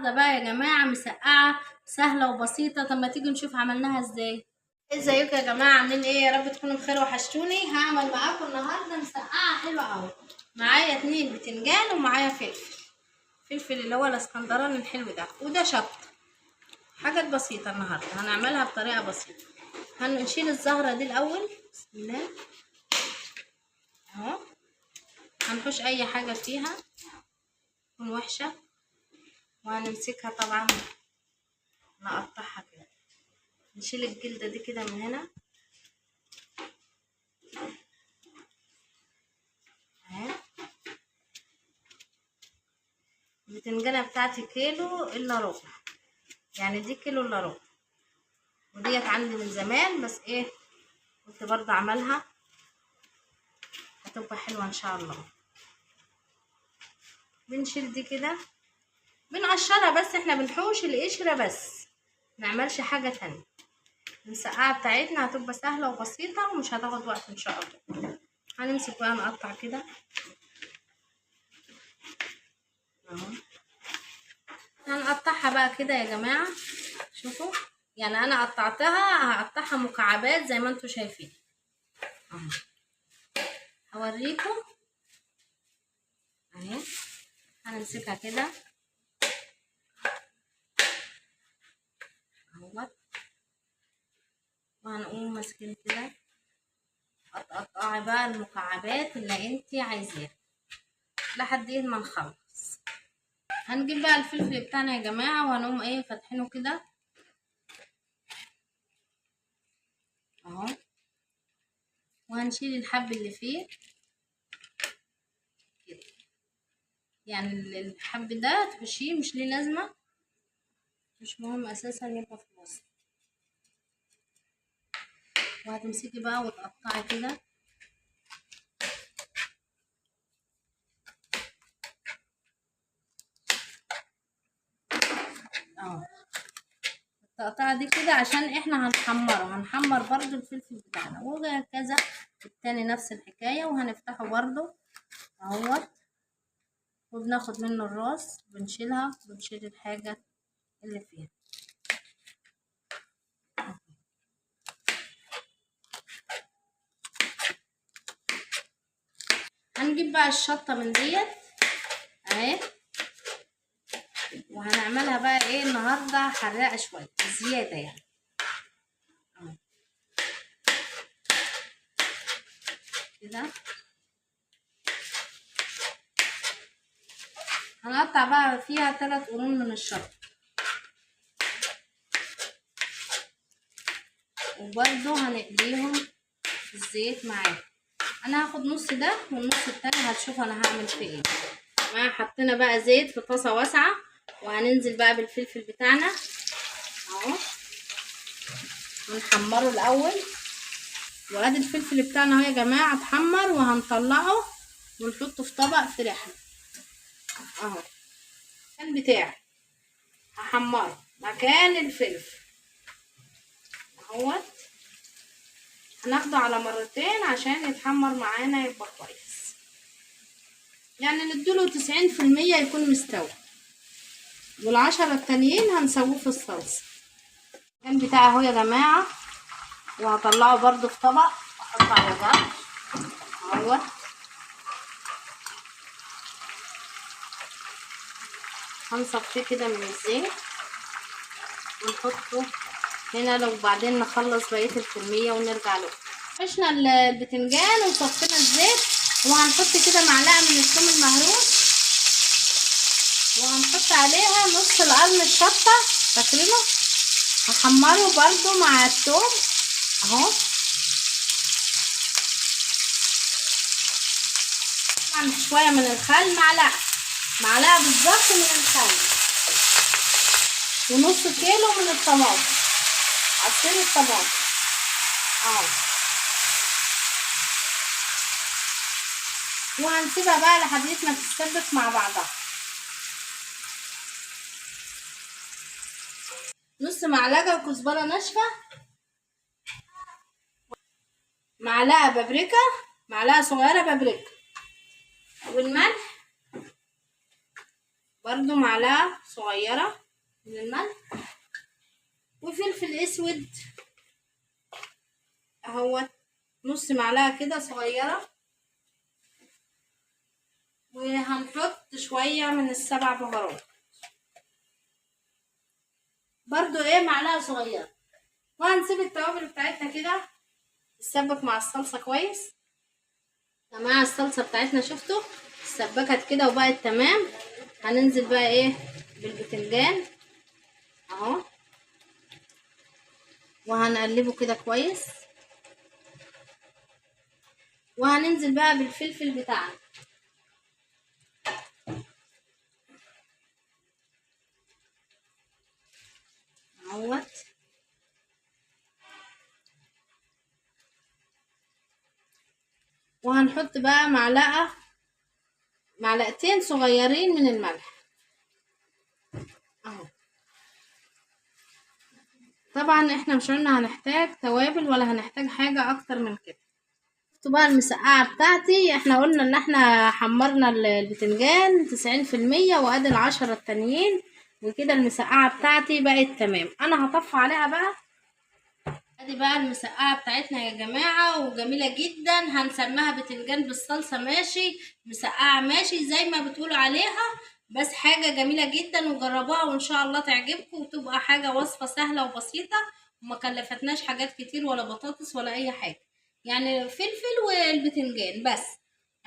النهارده بقى يا جماعه مسقعه سهله وبسيطه. طب ما تيجي نشوف عملناها ازاي. ازيكم يا جماعه، عاملين ايه؟ يا رب تكونوا بخير وحشتوني. هعمل معاكم النهارده مسقعه حلوه قوي. معايا 2 بتنجان ومعايا فلفل اللي هو الاسكندراني الحلو ده، وده شطه. حاجات بسيطه النهارده هنعملها بطريقه بسيطه. هنشيل الزهره دي الاول، بسم الله اهو. هنحوش اي حاجه فيها تكون وحشه، وهنمسكها طبعا نقطعها كده. نشيل الجلدة دي كده من هنا اهي. البتنجانة بتاعتي كيلو الا ربع، يعني دي كيلو الا ربع، وديت عندي من زمان، بس ايه قلت برضه اعملها هتبقى حلوة ان شاء الله. بنشيل دي كده، بنقشرها، بس احنا بنحوش القشرة بس، منعملش حاجة تانية. المسقعة بتاعتنا هتبقى سهلة وبسيطة ومش هتاخد وقت ان شاء الله. هنمسك بقى نقطع كده اهو. هنقطعها بقى كده يا جماعة، شوفوا يعني انا قطعتها، هقطعها مكعبات زي ما انتوا شايفين اهو. هوريكم اهي. هنمسكها كده اهوت، وهنقوم ماسكين كده قطعي بقى المكعبات اللي انتي عايزاها لحد ما نخلص. هنجيب بقى الفلفل بتاعنا يا جماعه، وهنقوم ايه فاتحينه كده اهو، وهنشيل الحب اللي فيه كده. يعني الحب ده تحشيه، مش ليه لازمه، مش مهم اساسا يبقى في الوسط. وهتمسكي بقى وتقطعي كده اهو. التقطيعه دي كده عشان احنا هنحمر برضو الفلفل بتاعنا، وهكذا التاني نفس الحكايه. وهنفتحه برضو اهوت، وبناخد منه الراس، بنشيل الحاجه اللي فيها. هنجيب بقى الشطه من ديت اهي، وهنعملها بقى ايه النهارده حراقه شويه زياده يعني اهو كده. هنقطع بقى فيها 3 قرون من الشطه، وبرده هنقليهم في الزيت معانا. انا هاخد نص ده والنص التاني هتشوف انا هعمل فيه ايه. ما حطينا بقى زيت في طاسه واسعه، وهننزل بقى بالفلفل بتاعنا اهو، ونحمره الاول. وادي الفلفل بتاعنا اهو يا جماعه اتحمر، وهنطلعه ونحطه في طبق في رحله اهو. كان بتاعي هحمره مكان الفلفل اهوت. هناخده على مرتين عشان يتحمر معانا يبقى كويس، يعني نديله 90% يكون مستوي، وال10 التانيين هنسويه في الصلصه. كان بتاعي اهو يا جماعه، وهطلعه برضو في طبق واحطه على جنب اهوت. هنصفيه كده من الزيت ونحطه هنا، لو بعدين نخلص بقيه الكميه ونرجع له. حشنا البتنجان وصفينا الزيت، وهنحط كده معلقه من الثوم المهروس، وهنحط عليها نص القرن الشطه فاكرينه، هحمره برضو مع الثوم اهو. طبعا شويه من الخل، معلقه بالظبط من الخل، ونص كيلو من الطماطم، عصير الطماطم اهو. وهنسيبها بقى لحد ما تتسبك مع بعضها. نص معلقه كزبره ناشفه، معلقه بابريكا، معلقه صغيره بابريكا، والملح برضو معلقة صغيرة من الملح، وفلفل اسود اهوت نص معلقة كده صغيرة، وهنحط شوية من السبع بهارات برضو معلقة صغيرة، وهنسيب التوابل بتاعتنا كده تسبك مع الصلصة كويس. يا جماعة الصلصة بتاعتنا شفتوا اتسبكت كده وبقت تمام. هننزل بقى بالبتنجان اهو، وهنقلبه كده كويس، وهننزل بقى بالفلفل بتاعنا اهوت، وهنحط بقى معلقتين صغيرين من الملح اهو. طبعا احنا مش قلنا هنحتاج توابل ولا هنحتاج حاجة اكتر من كده. شفتوا بقى المسقعة بتاعتي، احنا قلنا ان احنا حمرنا البتنجان 90% وادي 10 التانيين، وكده المسقعة بتاعتي بقت تمام. انا هطفي عليها بقى. ادي بقى المسقعة بتاعتنا يا جماعة وجميلة جدا. هنسميها بتنجان بالصلصة ماشي، مسقعة ماشي، زي ما بتقولوا عليها، بس حاجة جميلة جدا وجربوها وان شاء الله تعجبكم، وتبقى حاجة وصفة سهلة وبسيطة وما كلفتناش حاجات كتير ولا بطاطس ولا اي حاجة، يعني فلفل والبتنجان بس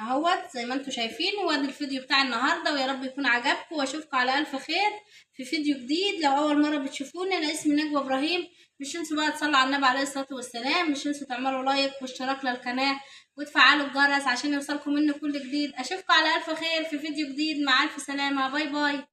اهوت زي ما انتم شايفين. وادي الفيديو بتاع النهارده، ويا رب يكون عجبكم، واشوفكم على الف خير في فيديو جديد. لو اول مره بتشوفوني انا اسمي نجوى ابراهيم. مش تنسوا بقى تصلوا على النبي عليه الصلاه والسلام، مش تنسوا تعملوا لايك واشتراك للقناه وتفعلوا الجرس عشان يوصلكم مني كل جديد. اشوفكم على الف خير في فيديو جديد، مع الف سلامه، باي باي.